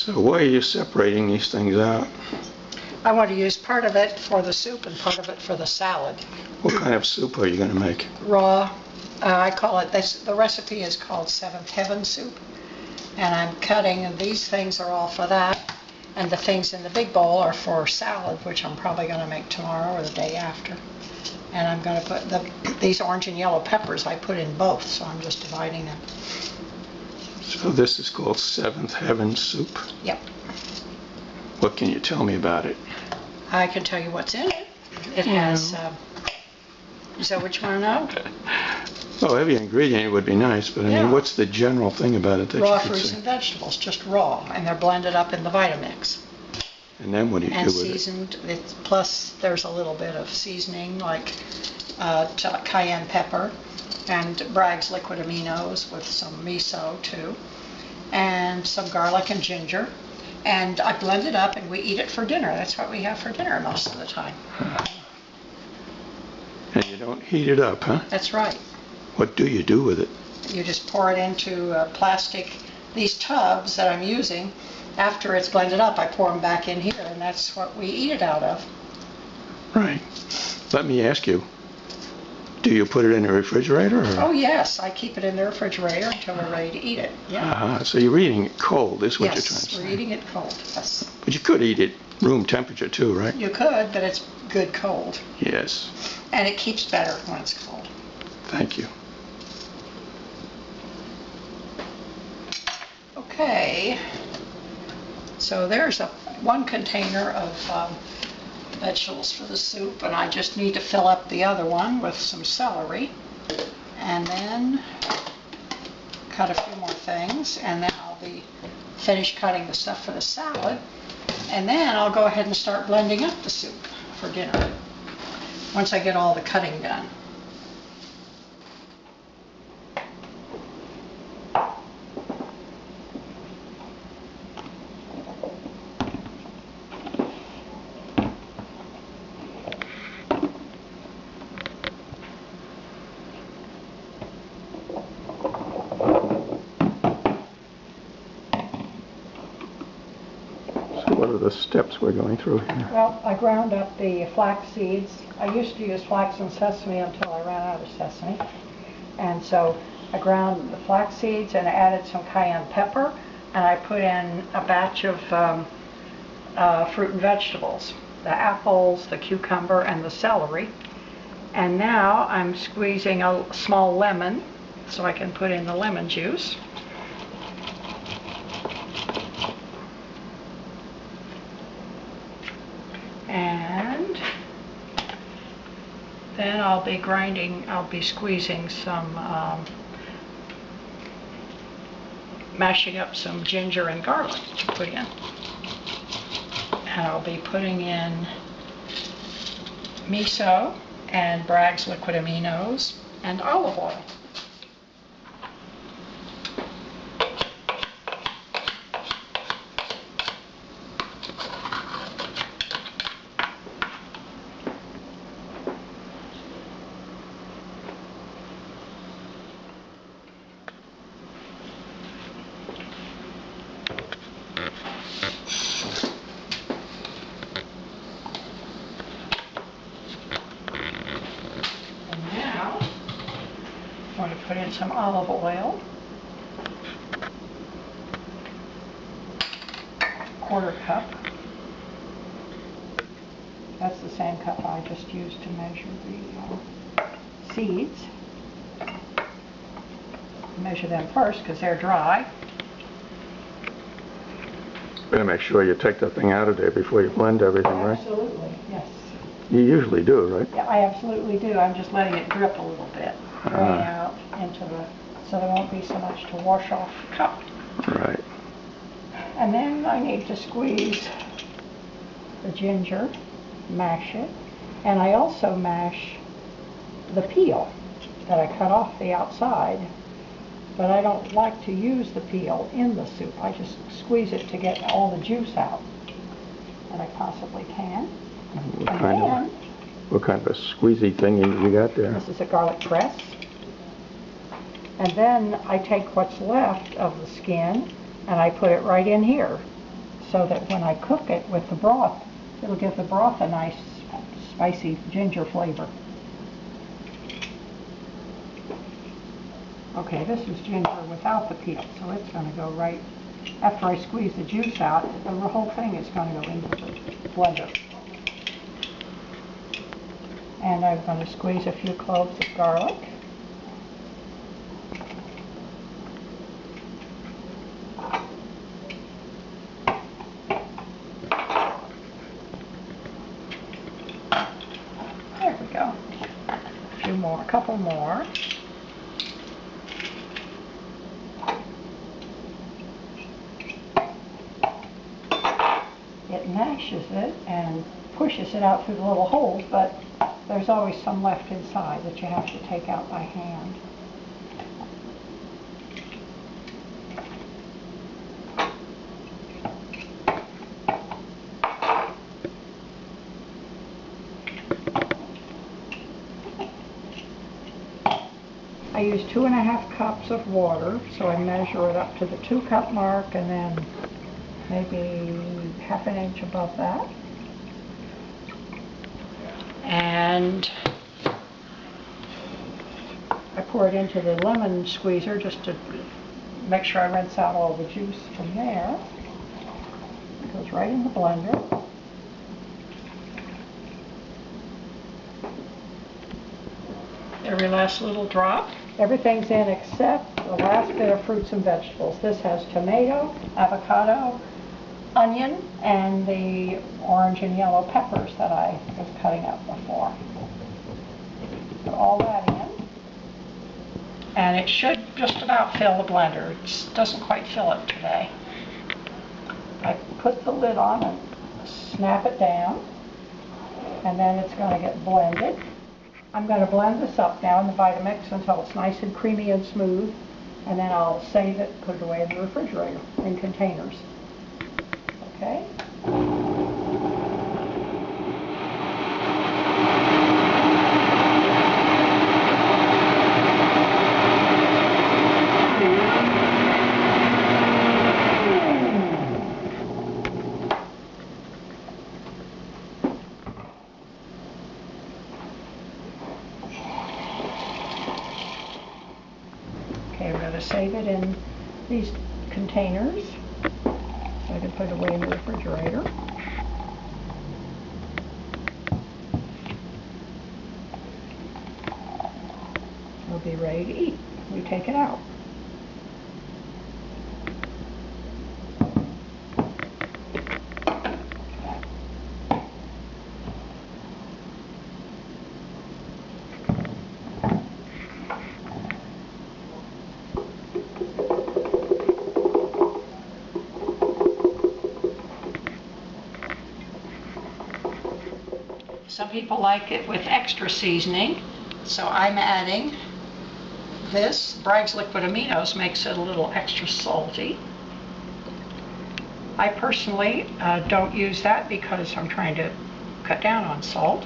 So why are you separating these things out? I want to use part of it for the soup and part of it for the salad. What kind of soup are you going to make? Raw. I call it, the recipe is called Seventh Heaven soup. And I'm cutting, and these things are all for that. And the things in the big bowl are for salad, which I'm probably going to make tomorrow or the day after. And I'm going to put these orange and yellow peppers, I put in both, so I'm just dividing them. So this is called Seventh Heaven soup? Yep. What can you tell me about it? I can tell you what's in it. It has, is that what you want to know? Well, every ingredient would be nice, but I mean, what's the general thing about it that raw you could fruits say? and vegetables, just raw, and they're blended up in the Vitamix. And then what do you do with it? And seasoned, plus there's a little bit of seasoning like cayenne pepper and Bragg's liquid aminos with some miso too, and some garlic and ginger. And I blend it up and we eat it for dinner. That's what we have for dinner most of the time. And you don't heat it up, huh? That's right. What do you do with it? You just pour it into these tubs that I'm using. After it's blended up, I pour them back in here, and that's what we eat it out of. Right. Let me ask you, do you put it in the refrigerator? Or? Oh yes, I keep it in the refrigerator until we're ready to eat it. Yeah. So you're eating it cold, is what yes, you're trying to say. Yes, we're eating it cold, yes. But you could eat it room temperature too, right? You could, but it's good cold. Yes. And it keeps better when it's cold. Thank you. Okay. So there's one container of vegetables for the soup, and I just need to fill up the other one with some celery, and then cut a few more things, and then I'll be finished cutting the stuff for the salad, and then I'll go ahead and start blending up the soup for dinner once I get all the cutting done. What are the steps we're going through here? Well, I ground up the flax seeds. I used to use flax and sesame until I ran out of sesame. And so I ground the flax seeds and added some cayenne pepper, and I put in a batch of fruit and vegetables, the apples, the cucumber, and the celery. And now I'm squeezing a small lemon so I can put in the lemon juice. And then I'll be squeezing some, mashing up some ginger and garlic to put in. And I'll be putting in miso and Bragg's liquid aminos and olive oil. I'm going to put in some olive oil, quarter cup. That's the same cup I just used to measure the seeds. Measure them first because they're dry. Better make sure you take that thing out of there before you blend everything, right? Absolutely, yes. You usually do, right? Yeah, I absolutely do. I'm just letting it drip a little bit, draining out into so there won't be so much to wash off the cup. Right. And then I need to squeeze the ginger, mash it, and I also mash the peel that I cut off the outside, but I don't like to use the peel in the soup. I just squeeze it to get all the juice out that I possibly can. What kind of a squeezy thing you got there? This is a garlic press. And then I take what's left of the skin and I put it right in here. so that when I cook it with the broth, it'll give the broth a nice spicy ginger flavor. Okay, this is ginger without the peel, so it's going to go right, after I squeeze the juice out, the whole thing is going to go into the blender. And I'm going to squeeze a few cloves of garlic. There we go. A few more, a couple more. It mashes it and pushes it out through the little holes, but there's always some left inside that you have to take out by hand. I use 2½ cups of water, so I measure it up to the 2-cup mark and then maybe ½ an inch above that. And I pour it into the lemon squeezer just to make sure I rinse out all the juice from there. It goes right in the blender. Every last little drop. Everything's in except the last bit of fruits and vegetables. This has tomato, avocado, onion, and the orange and yellow peppers that I was cutting up before. Put all that in. And it should just about fill the blender. It doesn't quite fill it today. I put the lid on and snap it down, and then it's going to get blended. I'm going to blend this up now in the Vitamix until it's nice and creamy and smooth, and then I'll save it, put it away in the refrigerator in containers. Okay? Okay, we're going to save it in these containers so I can put it away in the refrigerator. It'll be ready to eat. We take it out. Some people like it with extra seasoning, so I'm adding this. Bragg's Liquid Aminos makes it a little extra salty. I personally don't use that because I'm trying to cut down on salt.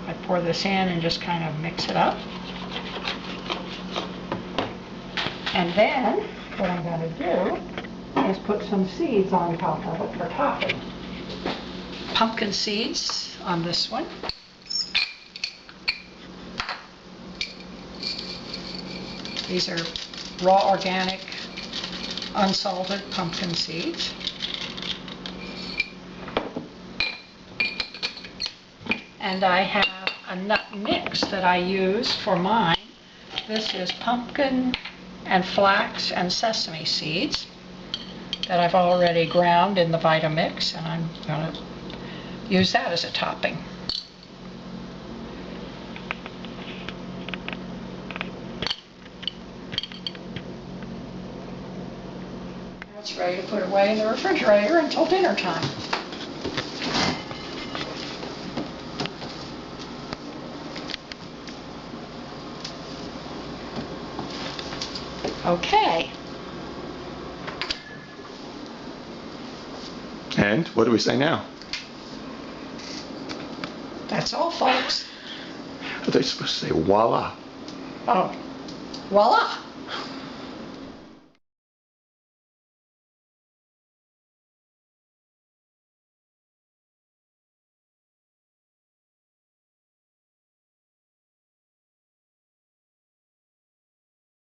I pour this in and just kind of mix it up. And then what I'm going to do is put some seeds on top of it for topping. Pumpkin seeds on this one. These are raw, organic, unsalted pumpkin seeds. And I have a nut mix that I use for mine. This is pumpkin and flax and sesame seeds that I've already ground in the Vitamix, and I'm going to use that as a topping. It's ready to put away in the refrigerator until dinner time. Okay. And what do we say now? That's all, folks. Are they supposed to say voila? Oh, voila.